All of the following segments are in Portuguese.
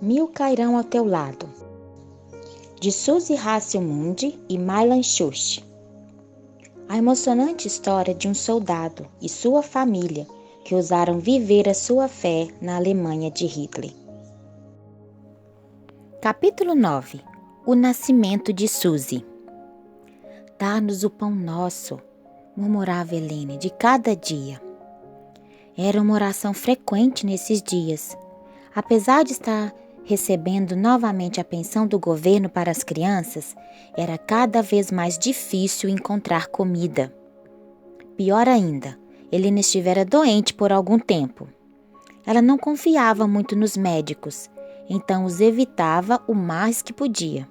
Mil cairão ao teu lado, de Suzy Hasselmund e Milan Schuch. A emocionante história de um soldado e sua família que ousaram viver a sua fé na Alemanha de Hitler. Capítulo 9. O nascimento de Suzy. Dá-nos o pão nosso, murmurava Helene de cada dia. Era uma oração frequente nesses dias. Apesar de estar recebendo novamente a pensão do governo para as crianças, era cada vez mais difícil encontrar comida. Pior ainda, Helene estivera doente por algum tempo. Ela não confiava muito nos médicos, então os evitava o mais que podia.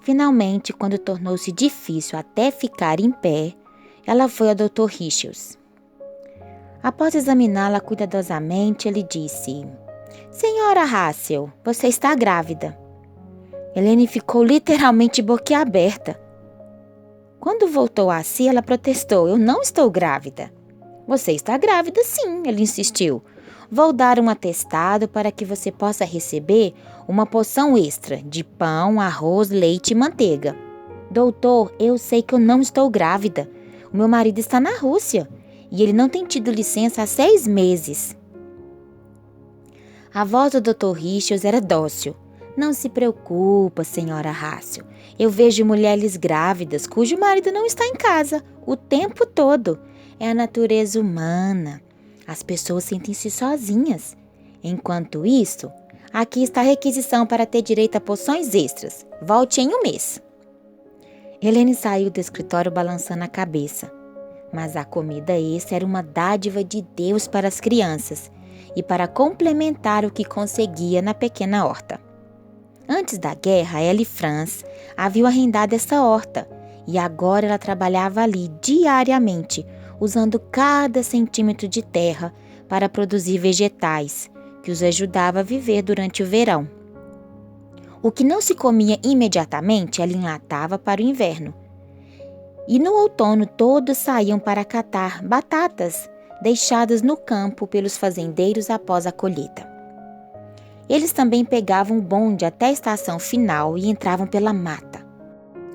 Finalmente, quando tornou-se difícil até ficar em pé, ela foi ao Dr. Richels. Após examiná-la cuidadosamente, ele disse: Senhora Hassel, você está grávida. Helene ficou literalmente boquiaberta. Quando voltou a si, ela protestou: Eu não estou grávida. Você está grávida, sim, ele insistiu. Vou dar um atestado para que você possa receber uma porção extra de pão, arroz, leite e manteiga. Doutor, eu sei que eu não estou grávida. O meu marido está na Rússia e ele não tem tido licença há 6 meses. A voz do Dr. Richels era dócil. Não se preocupa, senhora Hassel. Eu vejo mulheres grávidas cujo marido não está em casa o tempo todo. É a natureza humana. As pessoas sentem-se sozinhas. Enquanto isso, aqui está a requisição para ter direito a porções extras. Volte em 1 mês. Helene saiu do escritório balançando a cabeça. Mas a comida extra era uma dádiva de Deus para as crianças e para complementar o que conseguia na pequena horta. Antes da guerra, ela e Franz haviam arrendado essa horta e agora ela trabalhava ali diariamente, usando cada centímetro de terra para produzir vegetais, que os ajudava a viver durante o verão. O que não se comia imediatamente, ela enlatava para o inverno. E no outono todos saíam para catar batatas deixadas no campo pelos fazendeiros após a colheita. Eles também pegavam o bonde até a estação final e entravam pela mata,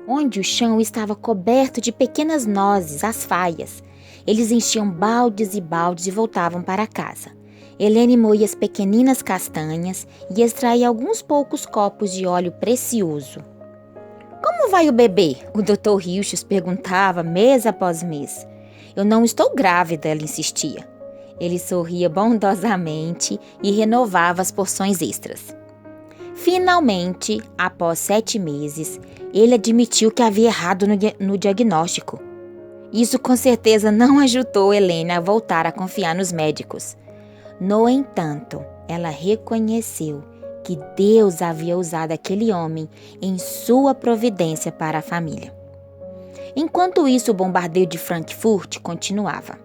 onde o chão estava coberto de pequenas nozes, as faias. Eles enchiam baldes e baldes e voltavam para casa. Helene moía as pequeninas castanhas e extraía alguns poucos copos de óleo precioso. Como vai o bebê? O Dr. Richels perguntava mês após mês. Eu não estou grávida, ela insistia. Ele sorria bondosamente e renovava as porções extras. Finalmente, após 7 meses, ele admitiu que havia errado no diagnóstico. Isso com certeza não ajudou Helene a voltar a confiar nos médicos. No entanto, ela reconheceu que Deus havia usado aquele homem em sua providência para a família. Enquanto isso, o bombardeio de Frankfurt continuava.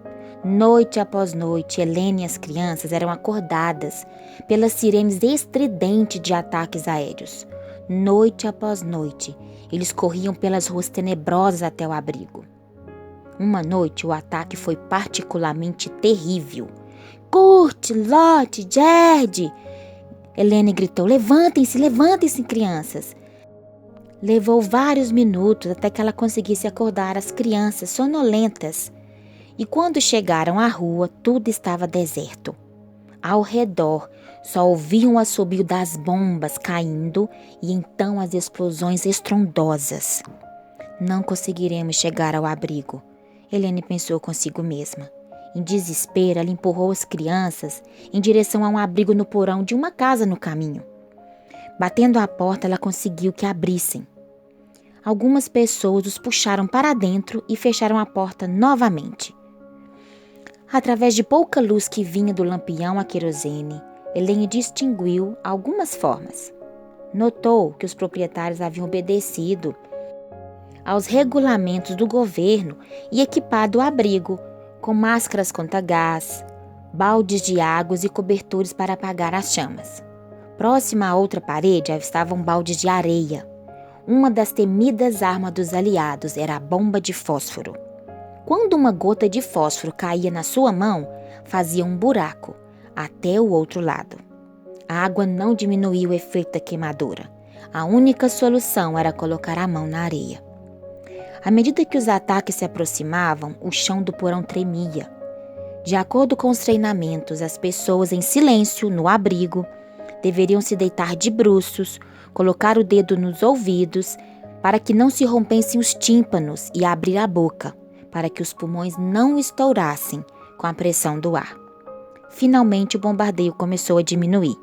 Noite após noite, Helene e as crianças eram acordadas pelas sirenes estridentes de ataques aéreos. Noite após noite, eles corriam pelas ruas tenebrosas até o abrigo. Uma noite, o ataque foi particularmente terrível. Kurt, Lotte, Gerd! Helene gritou: levantem-se, crianças! Levou vários minutos até que ela conseguisse acordar as crianças sonolentas. E quando chegaram à rua, tudo estava deserto. Ao redor, só ouviam o assobio das bombas caindo e então as explosões estrondosas. Não conseguiremos chegar ao abrigo, Helene pensou consigo mesma. Em desespero, ela empurrou as crianças em direção a um abrigo no porão de uma casa no caminho. Batendo à porta, ela conseguiu que abrissem. Algumas pessoas os puxaram para dentro e fecharam a porta novamente. Através de pouca luz que vinha do lampião a querosene, Helene distinguiu algumas formas. Notou que os proprietários haviam obedecido aos regulamentos do governo e equipado o abrigo com máscaras contra gás, baldes de águas e cobertores para apagar as chamas. Próxima à outra parede estavam baldes de areia. Uma das temidas armas dos aliados era a bomba de fósforo. Quando uma gota de fósforo caía na sua mão, fazia um buraco até o outro lado. A água não diminuía o efeito da queimadura. A única solução era colocar a mão na areia. À medida que os ataques se aproximavam, o chão do porão tremia. De acordo com os treinamentos, as pessoas em silêncio, no abrigo, deveriam se deitar de bruços, colocar o dedo nos ouvidos para que não se rompessem os tímpanos e abrir a boca, para que os pulmões não estourassem com a pressão do ar. Finalmente o bombardeio começou a diminuir.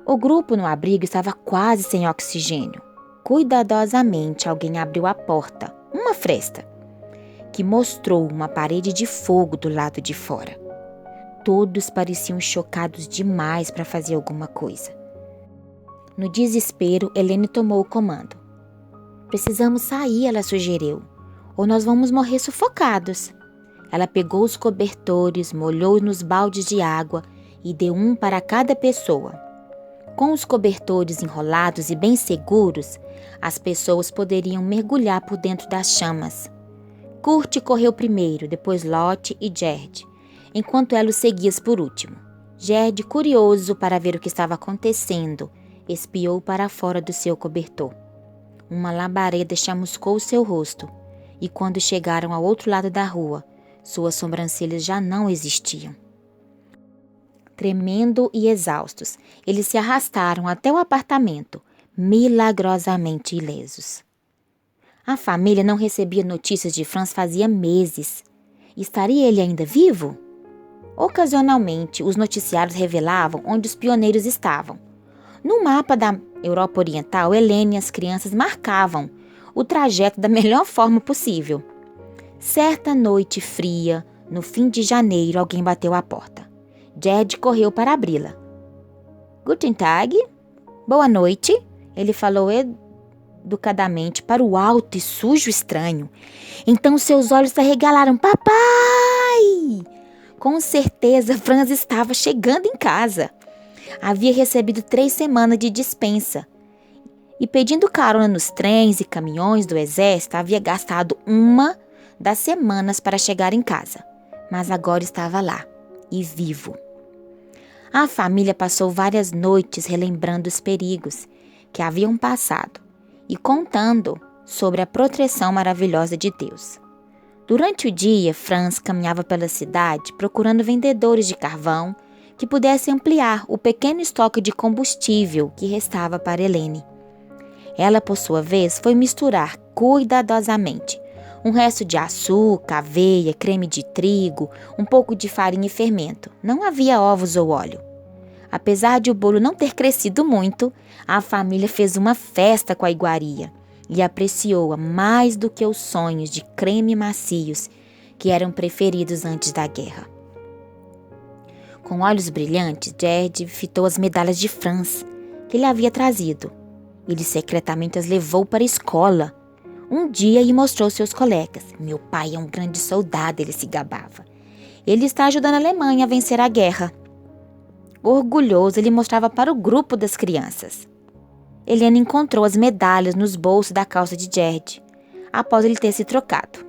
O grupo no abrigo estava quase sem oxigênio. Cuidadosamente alguém abriu a porta, uma fresta, que mostrou uma parede de fogo do lado de fora. Todos pareciam chocados demais para fazer alguma coisa. No desespero, Helene tomou o comando. Precisamos sair, ela sugeriu, ou nós vamos morrer sufocados. Ela pegou os cobertores, molhou nos baldes de água e deu um para cada pessoa. Com os cobertores enrolados e bem seguros, as pessoas poderiam mergulhar por dentro das chamas. Kurt correu primeiro, depois Lot e Gerd, enquanto ela os seguia por último. Gerd, curioso para ver o que estava acontecendo, espiou para fora do seu cobertor. Uma labareda chamuscou seu rosto, e quando chegaram ao outro lado da rua, suas sobrancelhas já não existiam. Tremendo e exaustos, eles se arrastaram até o apartamento, milagrosamente ilesos. A família não recebia notícias de Franz fazia meses. Estaria ele ainda vivo? Ocasionalmente, os noticiários revelavam onde os pioneiros estavam. No mapa da Europa Oriental, Helene e as crianças marcavam o trajeto da melhor forma possível. Certa noite fria, no fim de janeiro, alguém bateu à porta. Gerd correu para abri-la. Guten Tag, boa noite, ele falou educadamente para o alto e sujo estranho. Então seus olhos se arregalaram. Papai! Com certeza, Franz estava chegando em casa. Havia recebido 3 semanas de dispensa e, pedindo carona nos trens e caminhões do exército, havia gastado uma das semanas para chegar em casa. Mas agora estava lá, e vivo. A família passou várias noites relembrando os perigos que haviam passado e contando sobre a proteção maravilhosa de Deus. Durante o dia, Franz caminhava pela cidade procurando vendedores de carvão que pudessem ampliar o pequeno estoque de combustível que restava para Helene. Ela, por sua vez, foi misturar cuidadosamente um resto de açúcar, aveia, creme de trigo, um pouco de farinha e fermento. Não havia ovos ou óleo. Apesar de o bolo não ter crescido muito, a família fez uma festa com a iguaria e apreciou-a mais do que os sonhos de creme macios que eram preferidos antes da guerra. Com olhos brilhantes, Gerd fitou as medalhas de Franz, que ele havia trazido. Ele secretamente as levou para a escola. Um dia e mostrou seus colegas. Meu pai é um grande soldado, ele se gabava. Ele está ajudando a Alemanha a vencer a guerra. Orgulhoso, ele mostrava para o grupo das crianças. Helene encontrou as medalhas nos bolsos da calça de Gerd, após ele ter se trocado.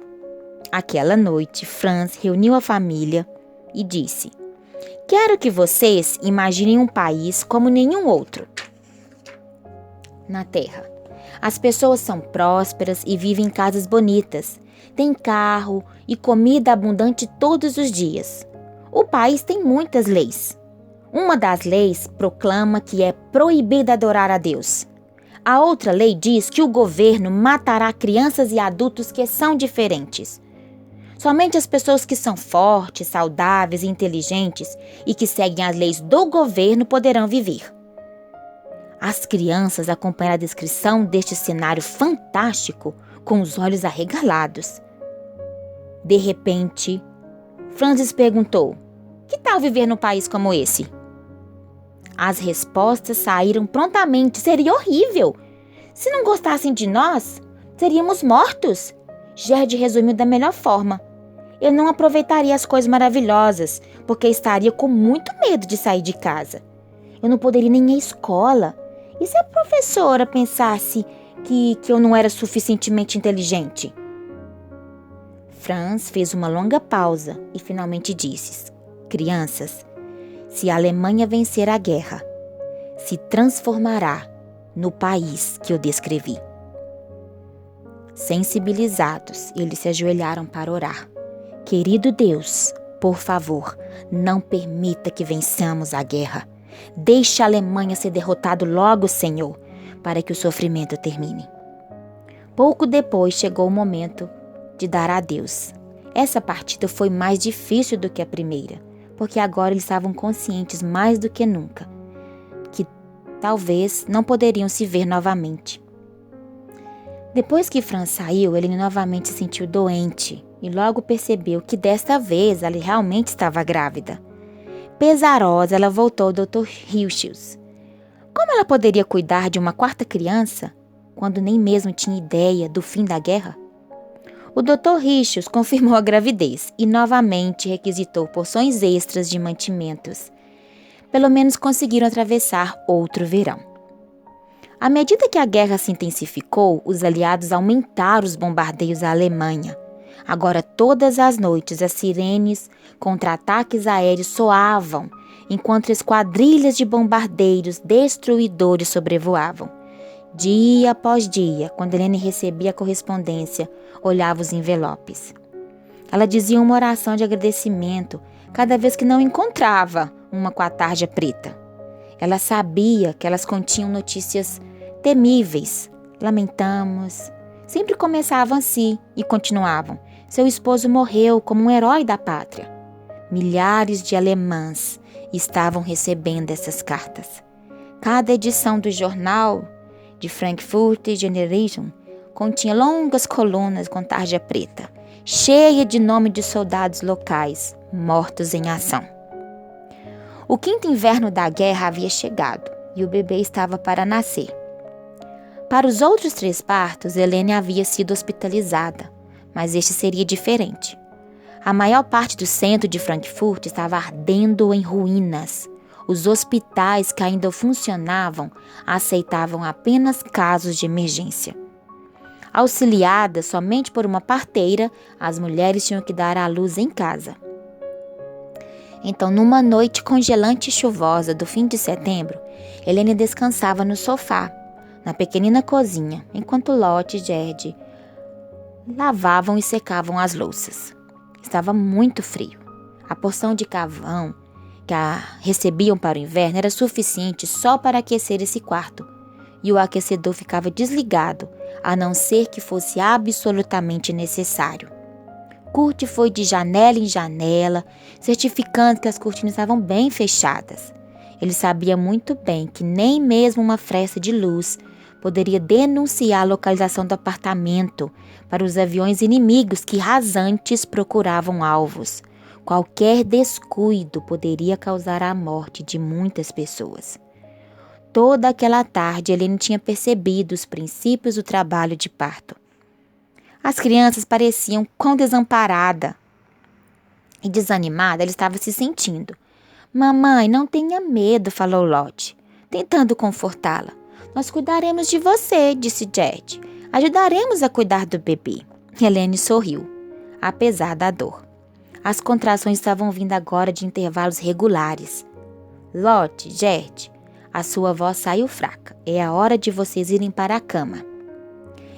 Aquela noite, Franz reuniu a família e disse: Quero que vocês imaginem um país como nenhum outro na Terra. As pessoas são prósperas e vivem em casas bonitas. Tem carro e comida abundante todos os dias. O país tem muitas leis. Uma das leis proclama que é proibido adorar a Deus. A outra lei diz que o governo matará crianças e adultos que são diferentes. Somente as pessoas que são fortes, saudáveis e inteligentes e que seguem as leis do governo poderão viver. As crianças acompanharam a descrição deste cenário fantástico com os olhos arregalados. De repente, Franz perguntou: Que tal viver num país como esse? As respostas saíram prontamente. Seria horrível. Se não gostassem de nós, seríamos mortos. Gerd resumiu da melhor forma. Eu não aproveitaria as coisas maravilhosas, porque estaria com muito medo de sair de casa. Eu não poderia nem ir à escola. E se a professora pensasse que eu não era suficientemente inteligente? Franz fez uma longa pausa e finalmente disse: Crianças, Se a Alemanha vencer a guerra, se transformará no país que eu descrevi. Sensibilizados, eles se ajoelharam para orar. Querido Deus, por favor, não permita que vençamos a guerra. Deixe a Alemanha ser derrotada logo, Senhor, para que o sofrimento termine. Pouco depois chegou o momento de dar adeus. Essa partida foi mais difícil do que a primeira, porque agora eles estavam conscientes mais do que nunca que talvez não poderiam se ver novamente. Depois que Franz saiu, ele novamente se sentiu doente e logo percebeu que desta vez ela realmente estava grávida. Pesarosa, ela voltou ao Dr. Hilschius. Como ela poderia cuidar de uma quarta criança quando nem mesmo tinha ideia do fim da guerra? O Dr. Hilschius confirmou a gravidez e novamente requisitou porções extras de mantimentos. Pelo menos conseguiram atravessar outro verão. À medida que a guerra se intensificou, os aliados aumentaram os bombardeios à Alemanha. Agora, todas as noites, as sirenes contra ataques aéreos soavam, enquanto esquadrilhas de bombardeiros destruidores sobrevoavam. Dia após dia, quando Helene recebia a correspondência, olhava os envelopes. Ela dizia uma oração de agradecimento cada vez que não encontrava uma com a tarja preta. Ela sabia que elas continham notícias temíveis. Lamentamos. Sempre começavam assim e continuavam. Seu esposo morreu como um herói da pátria. Milhares de alemães estavam recebendo essas cartas. Cada edição do jornal de Frankfurt Generation continha longas colunas com tarja preta, cheia de nomes de soldados locais mortos em ação. O quinto inverno da guerra havia chegado e o bebê estava para nascer. Para os outros 3 partos, Helene havia sido hospitalizada, mas este seria diferente. A maior parte do centro de Frankfurt estava ardendo em ruínas. Os hospitais que ainda funcionavam aceitavam apenas casos de emergência. Auxiliadas somente por uma parteira, as mulheres tinham que dar à luz em casa. Então, numa noite congelante e chuvosa do fim de setembro, Helene descansava no sofá, na pequenina cozinha, enquanto Lotte e Gerd lavavam e secavam as louças. Estava muito frio. A porção de carvão que recebiam para o inverno era suficiente só para aquecer esse quarto, e o aquecedor ficava desligado, a não ser que fosse absolutamente necessário. Kurt foi de janela em janela, certificando que as cortinas estavam bem fechadas. Ele sabia muito bem que nem mesmo uma fresta de luz poderia denunciar a localização do apartamento para os aviões inimigos que rasantes procuravam alvos. Qualquer descuido poderia causar a morte de muitas pessoas. Toda aquela tarde, Helene tinha percebido os princípios do trabalho de parto. As crianças pareciam quão desamparada e desanimada ela estava se sentindo. Mamãe, não tenha medo, falou Lotte, tentando confortá-la. Nós cuidaremos de você, disse Gerd. Ajudaremos a cuidar do bebê. Helene sorriu, apesar da dor. As contrações estavam vindo agora de intervalos regulares. Lotte, Gerd, a sua voz saiu fraca. É a hora de vocês irem para a cama.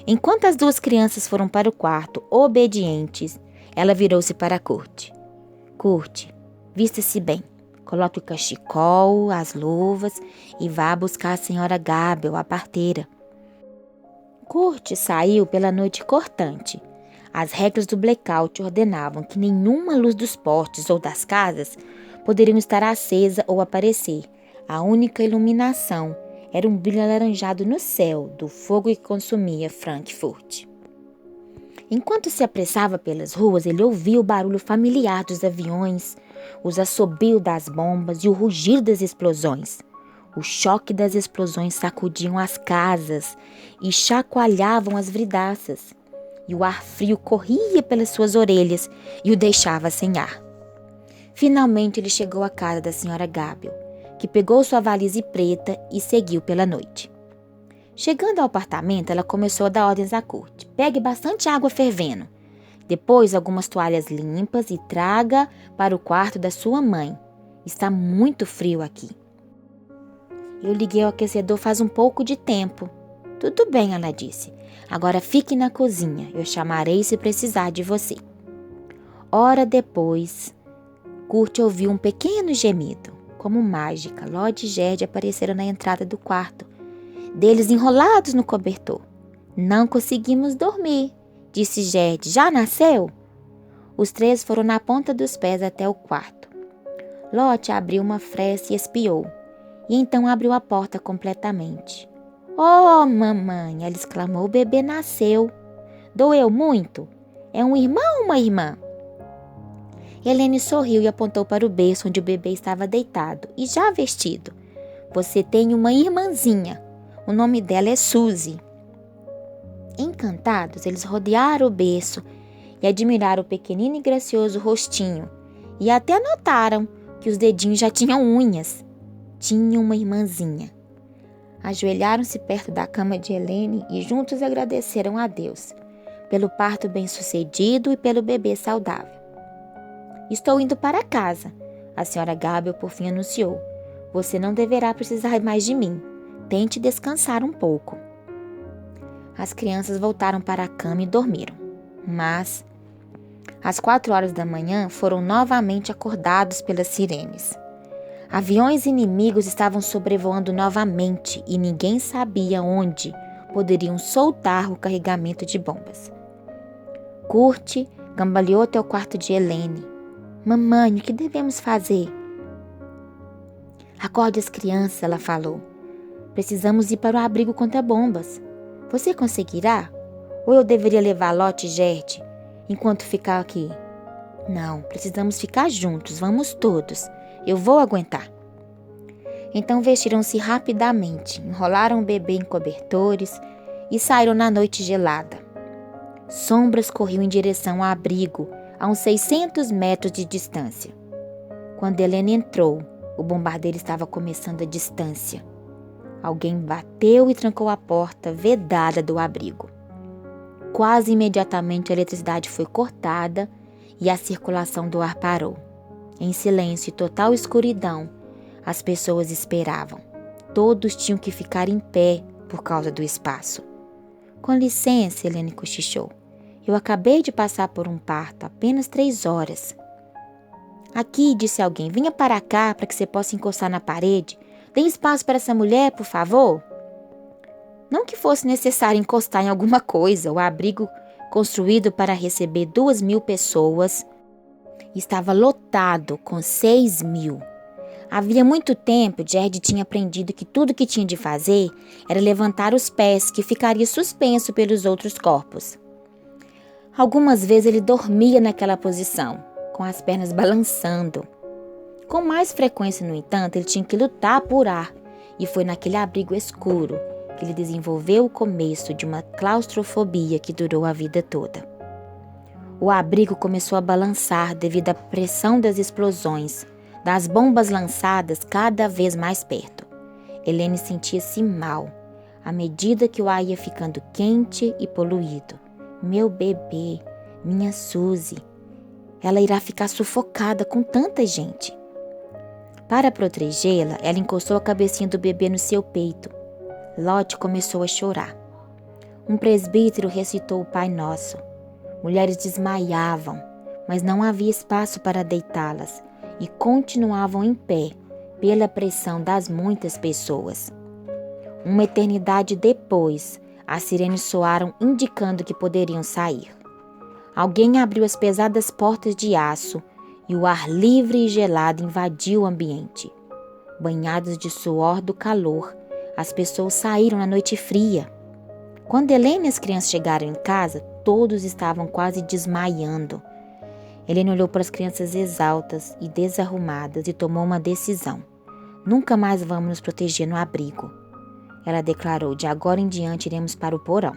Enquanto as 2 crianças foram para o quarto, obedientes, ela virou-se para Kurt. Kurt, vista-se bem. Coloque o cachecol, as luvas e vá buscar a senhora Gabel, a parteira. Kurt saiu pela noite cortante. As regras do blackout ordenavam que nenhuma luz dos postes ou das casas poderiam estar acesa ou aparecer. A única iluminação era um brilho alaranjado no céu do fogo que consumia Frankfurt. Enquanto se apressava pelas ruas, ele ouvia o barulho familiar dos aviões, os assobios das bombas e o rugir das explosões. O choque das explosões sacudiam as casas e chacoalhavam as vidraças, e o ar frio corria pelas suas orelhas e o deixava sem ar. Finalmente ele chegou à casa da senhora Gabel, que pegou sua valise preta e seguiu pela noite. Chegando ao apartamento, ela começou a dar ordens a Kurt. Pegue bastante água fervendo. Depois, algumas toalhas limpas e traga para o quarto da sua mãe. Está muito frio aqui. Eu liguei o aquecedor faz um pouco de tempo. Tudo bem, ela disse. Agora fique na cozinha. Eu chamarei se precisar de você. Hora depois, Kurt ouviu um pequeno gemido. Como mágica, Lottie e Gerd apareceram na entrada do quarto, deles enrolados no cobertor. Não conseguimos dormir, disse Gerd. Já nasceu? Os três foram na ponta dos pés até o quarto. Lottie abriu uma fresta e espiou, e então abriu a porta completamente. Oh, mamãe, ela exclamou, o bebê nasceu. Doeu muito? É um irmão ou uma irmã? Helene sorriu e apontou para o berço onde o bebê estava deitado e já vestido. Você tem uma irmãzinha. O nome dela é Suzy. Encantados, eles rodearam o berço e admiraram o pequenino e gracioso rostinho. E até notaram que os dedinhos já tinham unhas. Tinha uma irmãzinha. Ajoelharam-se perto da cama de Helene e juntos agradeceram a Deus pelo parto bem-sucedido e pelo bebê saudável. Estou indo para casa, a senhora Gabel por fim anunciou. Você não deverá precisar mais de mim. Tente descansar um pouco. As crianças voltaram para a cama e dormiram. Mas, às 4 horas da manhã, foram novamente acordados pelas sirenes. Aviões inimigos estavam sobrevoando novamente e ninguém sabia onde poderiam soltar o carregamento de bombas. Kurt cambaleou até o quarto de Helene. Mamãe, o que devemos fazer? Acorde as crianças, ela falou. Precisamos ir para o abrigo contra bombas. Você conseguirá? Ou eu deveria levar Lottie e Gerd enquanto ficar aqui? Não, precisamos ficar juntos, vamos todos. Eu vou aguentar. Então vestiram-se rapidamente, enrolaram o bebê em cobertores e saíram na noite gelada. Sombras corriam em direção ao abrigo, a uns 600 metros de distância. Quando Helene entrou, o bombardeiro estava começando a distância. Alguém bateu e trancou a porta vedada do abrigo. Quase imediatamente a eletricidade foi cortada e a circulação do ar parou. Em silêncio e total escuridão, as pessoas esperavam. Todos tinham que ficar em pé por causa do espaço. Com licença, Helene cochichou. Eu acabei de passar por um parto, apenas 3 horas. Aqui, disse alguém, venha para cá para que você possa encostar na parede. Dê espaço para essa mulher, por favor. Não que fosse necessário encostar em alguma coisa, o abrigo construído para receber 2.000 pessoas estava lotado com 6.000. Havia muito tempo, Gerd tinha aprendido que tudo que tinha de fazer era levantar os pés, que ficaria suspenso pelos outros corpos. Algumas vezes ele dormia naquela posição, com as pernas balançando. Com mais frequência, no entanto, ele tinha que lutar por ar, e foi naquele abrigo escuro que ele desenvolveu o começo de uma claustrofobia que durou a vida toda. O abrigo começou a balançar devido à pressão das explosões, das bombas lançadas cada vez mais perto. Helene sentia-se mal, à medida que o ar ia ficando quente e poluído. Meu bebê, minha Suzy, ela irá ficar sufocada com tanta gente. Para protegê-la, ela encostou a cabecinha do bebê no seu peito. Lottie começou a chorar. Um presbítero recitou o Pai Nosso. Mulheres desmaiavam, mas não havia espaço para deitá-las e continuavam em pé pela pressão das muitas pessoas. Uma eternidade depois, as sirenes soaram indicando que poderiam sair. Alguém abriu as pesadas portas de aço e o ar livre e gelado invadiu o ambiente. Banhados de suor do calor, as pessoas saíram na noite fria. Quando Helene e as crianças chegaram em casa, todos estavam quase desmaiando. Helene olhou para as crianças exaustas e desarrumadas e tomou uma decisão. Nunca mais vamos nos proteger no abrigo. Ela declarou, de agora em diante iremos para o porão.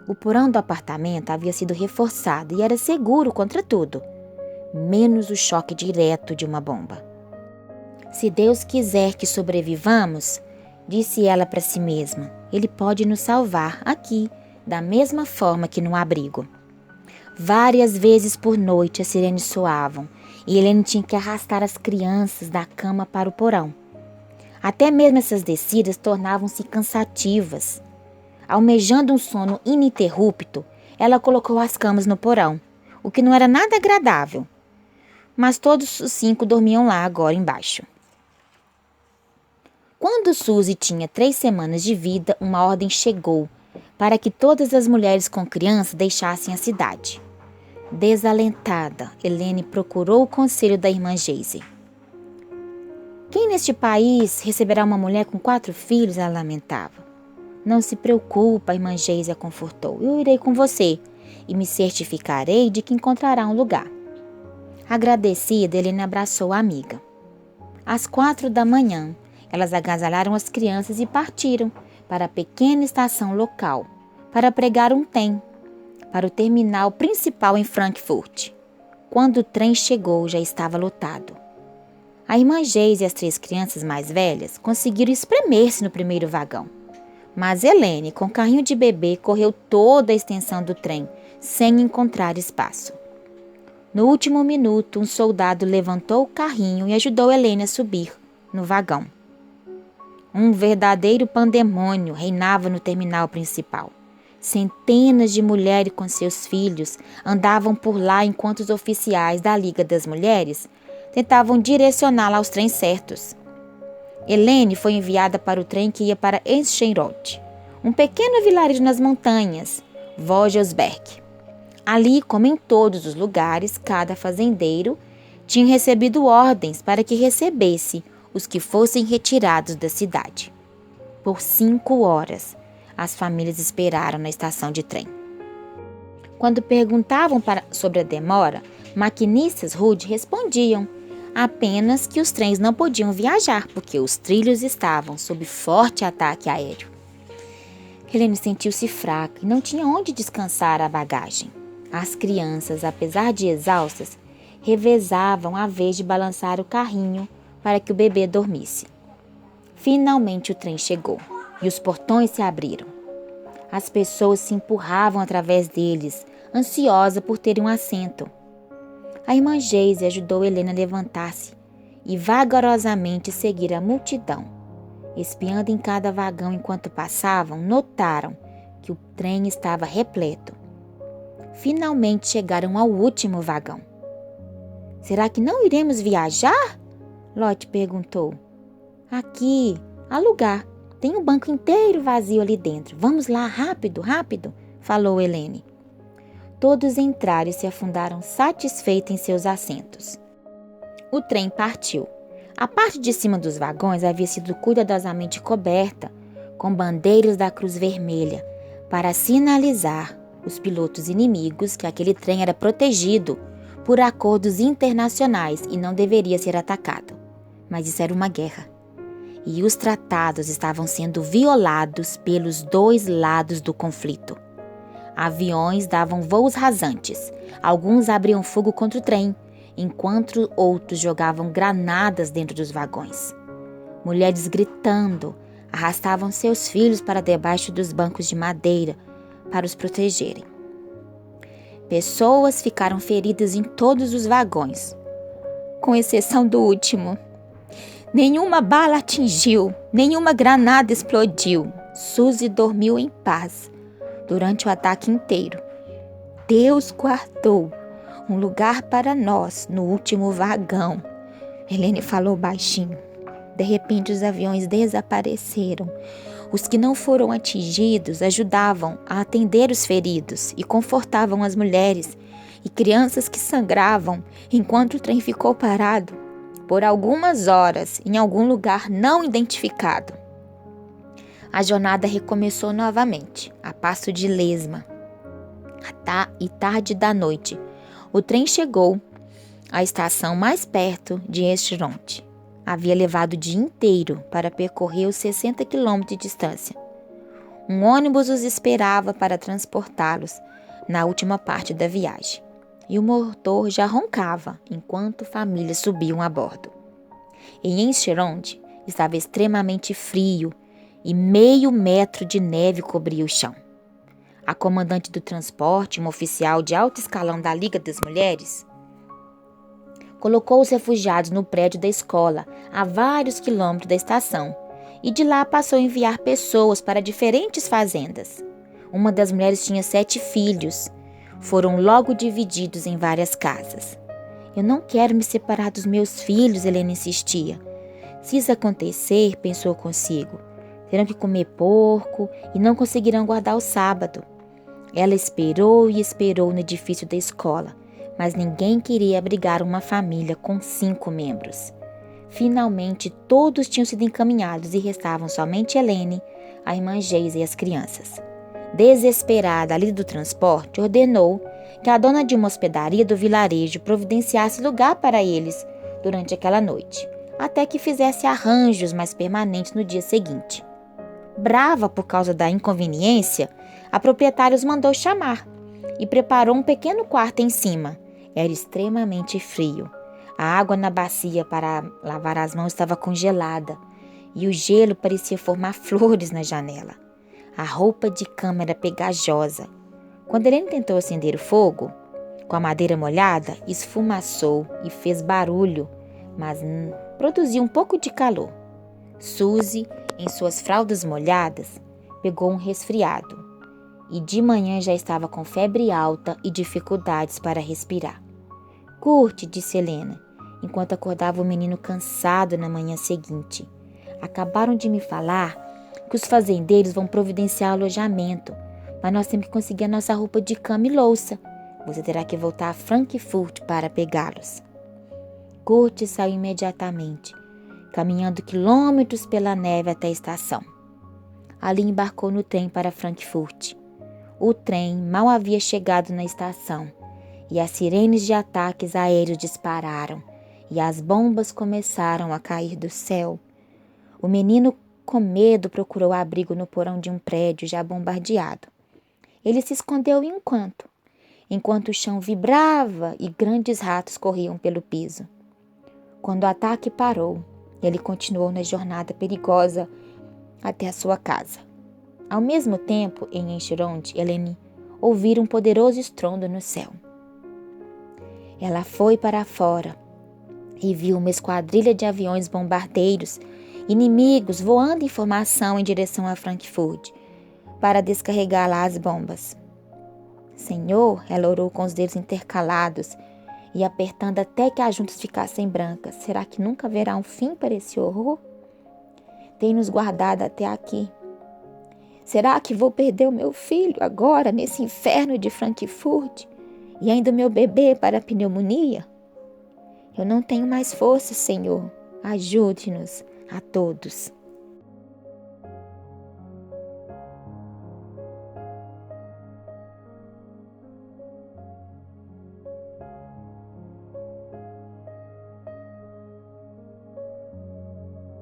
O porão do apartamento havia sido reforçado e era seguro contra tudo, menos o choque direto de uma bomba. Se Deus quiser que sobrevivamos, disse ela para si mesma, Ele pode nos salvar aqui, da mesma forma que no abrigo. Várias vezes por noite as sirenes soavam e Helene tinha que arrastar as crianças da cama para o porão. Até mesmo essas descidas tornavam-se cansativas. Almejando um sono ininterrupto, ela colocou as camas no porão, o que não era nada agradável. Mas todos os 5 dormiam lá agora embaixo. Quando Suzy tinha 3 semanas de vida, uma ordem chegou para que todas as mulheres com criança deixassem a cidade. Desalentada, Helene procurou o conselho da irmã Geise. Quem neste país receberá uma mulher com 4 filhos? Ela lamentava. Não se preocupa, a irmã Geise a confortou. Eu irei com você e me certificarei de que encontrará um lugar. Agradecida, Helene abraçou a amiga. Às 4 da manhã, elas agasalharam as crianças e partiram para a pequena estação local para pregar um trem para o terminal principal em Frankfurt. Quando o trem chegou, já estava lotado. A irmã Geise e as 3 crianças mais velhas conseguiram espremer-se no primeiro vagão. Mas Helene, com carrinho de bebê, correu toda a extensão do trem, sem encontrar espaço. No último minuto, um soldado levantou o carrinho e ajudou Helene a subir no vagão. Um verdadeiro pandemônio reinava no terminal principal. Centenas de mulheres com seus filhos andavam por lá enquanto os oficiais da Liga das Mulheres tentavam direcioná-la aos trens certos. Helene foi enviada para o trem que ia para Enschenroth, um pequeno vilarejo nas montanhas, Vogelsberg. Ali, como em todos os lugares, cada fazendeiro tinha recebido ordens para que recebesse os que fossem retirados da cidade. Por 5 horas, as famílias esperaram na estação de trem. Quando perguntavam sobre a demora, maquinistas rudes respondiam apenas que os trens não podiam viajar porque os trilhos estavam sob forte ataque aéreo. Helene sentiu-se fraca e não tinha onde descansar a bagagem. As crianças, apesar de exaustas, revezavam a vez de balançar o carrinho para que o bebê dormisse. Finalmente o trem chegou e os portões se abriram. As pessoas se empurravam através deles, ansiosa por terem um assento. A irmã Geise ajudou Helene a levantar-se e vagarosamente seguir a multidão. Espiando em cada vagão enquanto passavam, notaram que o trem estava repleto. Finalmente chegaram ao último vagão. Será que não iremos viajar? Lotte perguntou. Aqui, há lugar. Tem um banco inteiro vazio ali dentro. Vamos lá, rápido, rápido, falou Helene. Todos entraram e se afundaram satisfeitos em seus assentos. O trem partiu. A parte de cima dos vagões havia sido cuidadosamente coberta com bandeiras da Cruz Vermelha para sinalizar os pilotos inimigos que aquele trem era protegido por acordos internacionais e não deveria ser atacado. Mas isso era uma guerra. E os tratados estavam sendo violados pelos 2 lados do conflito. Aviões davam voos rasantes. Alguns abriam fogo contra o trem, enquanto outros jogavam granadas dentro dos vagões. Mulheres gritando arrastavam seus filhos para debaixo dos bancos de madeira para os protegerem. Pessoas ficaram feridas em todos os vagões, com exceção do último. Nenhuma bala atingiu, nenhuma granada explodiu. Suzy dormiu em paz durante o ataque inteiro. Deus guardou um lugar para nós no último vagão. Helene falou baixinho. De repente os aviões desapareceram. Os que não foram atingidos ajudavam a atender os feridos e confortavam as mulheres e crianças que sangravam enquanto o trem ficou parado por algumas horas em algum lugar não identificado. A jornada recomeçou novamente, a passo de lesma. E tarde da noite, o trem chegou à estação mais perto de Enschenroth. Havia levado o dia inteiro para percorrer os 60 quilômetros de distância. Um ônibus os esperava para transportá-los na última parte da viagem. E o motor já roncava enquanto famílias subiam a bordo. Em Enschenroth estava extremamente frio e meio metro de neve cobria o chão. A comandante do transporte, uma oficial de alto escalão da Liga das Mulheres, Colocou os refugiados no prédio da escola, a vários quilômetros da estação, e de lá passou a enviar pessoas para diferentes fazendas. Uma das mulheres tinha 7 filhos. Foram logo divididos em várias casas. Eu não quero me separar dos meus filhos, Helena insistia. Se isso acontecer, pensou consigo, terão que comer porco e não conseguirão guardar o sábado. Ela esperou e esperou no edifício da escola, mas ninguém queria abrigar uma família com 5 membros. Finalmente, todos tinham sido encaminhados e restavam somente Helene, a irmã Geisa e as crianças. Desesperada, a líder do transporte ordenou que a dona de uma hospedaria do vilarejo providenciasse lugar para eles durante aquela noite, até que fizesse arranjos mais permanentes no dia seguinte. Brava por causa da inconveniência, a proprietária os mandou chamar e preparou um pequeno quarto em cima. Era extremamente frio. A água na bacia para lavar as mãos estava congelada e o gelo parecia formar flores na janela. A roupa de cama era pegajosa. Quando Helene tentou acender o fogo, com a madeira molhada, esfumaçou e fez barulho, mas produziu um pouco de calor. Suzy, em suas fraldas molhadas, pegou um resfriado e de manhã já estava com febre alta e dificuldades para respirar. Curte, disse Helena, enquanto acordava o menino cansado na manhã seguinte. Acabaram de me falar que os fazendeiros vão providenciar alojamento, mas nós temos que conseguir a nossa roupa de cama e louça. Você terá que voltar a Frankfurt para pegá-los. Kurt saiu imediatamente, caminhando quilômetros pela neve até a estação. Ali embarcou no trem para Frankfurt. O trem mal havia chegado na estação e as sirenes de ataques aéreos dispararam e as bombas começaram a cair do céu. O menino, com medo, procurou abrigo no porão de um prédio já bombardeado. Ele se escondeu enquanto o chão vibrava e grandes ratos corriam pelo piso. Quando o ataque parou, ele continuou na jornada perigosa até a sua casa. Ao mesmo tempo, em Enchirond, Helene ouvira um poderoso estrondo no céu. Ela foi para fora e viu uma esquadrilha de aviões bombardeiros inimigos voando em formação em direção a Frankfurt para descarregar lá as bombas. Senhor, ela orou com os dedos intercalados e apertando até que as juntas ficassem brancas. Será que nunca haverá um fim para esse horror? Tem-nos guardado até aqui. Será que vou perder o meu filho agora, nesse inferno de Frankfurt? E ainda o meu bebê para a pneumonia? Eu não tenho mais força, Senhor. Ajude-nos a todos.